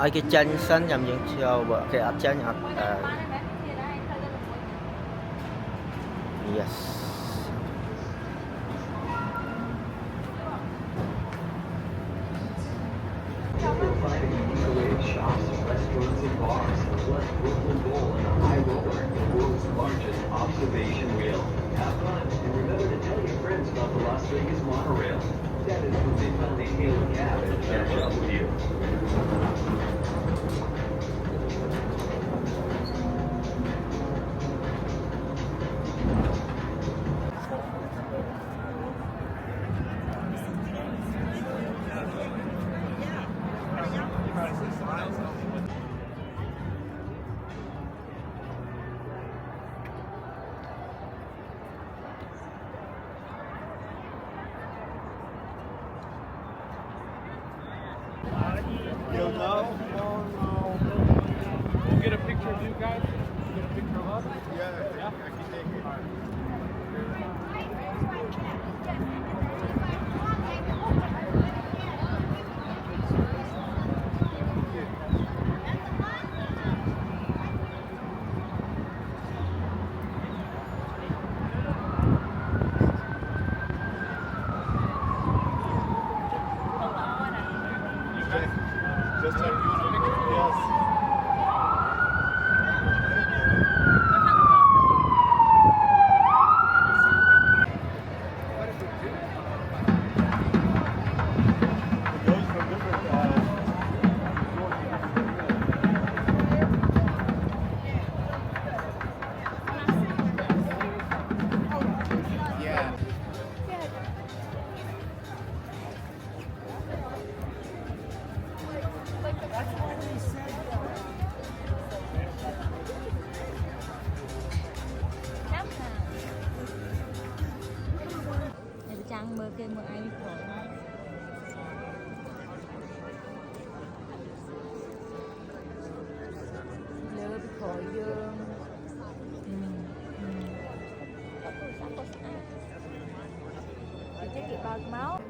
ឲ្យគេចាញ់សិនចាំយើងចូលបើគេអត់ចាញ់អត់yes shops, restaurants, and bars, plus Brooklyn Bowl and the High Roller, the world's largest observation wheel. Have fun, and remember to tell your friends about the Las Vegas monorail. That is when they finally hail a cab and catch up with you. Yo, no. We'll get a picture of you guys. Get a picture of us. Yeah. I can take it. All right. Just like you want a picture? Yes. Trăng mơ kia mơ ai khỏi lỡ bị khỏi dương cái bao máu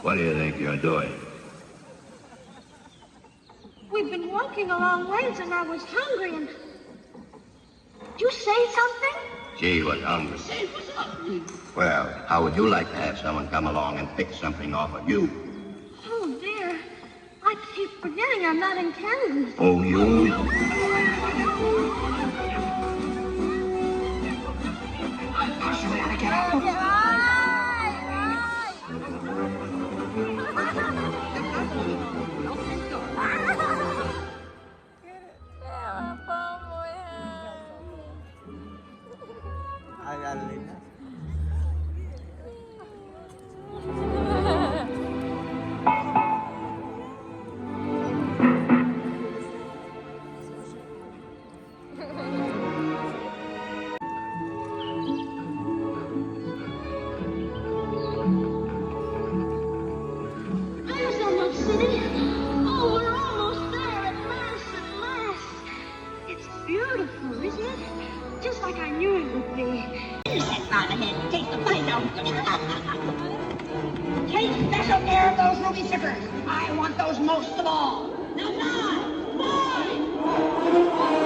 What do you think you're doing? We've been walking a long ways and I was hungry and... Did you say something? She was hungry. Say was hungry. Well, how would you like to have someone come along and pick something off of you? Oh, dear. I keep forgetting I'm not in Kansas. Oh, you? beautiful, isn't it? Just like I knew it would be. Take special care of those ruby zippers. I want those most of all. Now, 9, 5.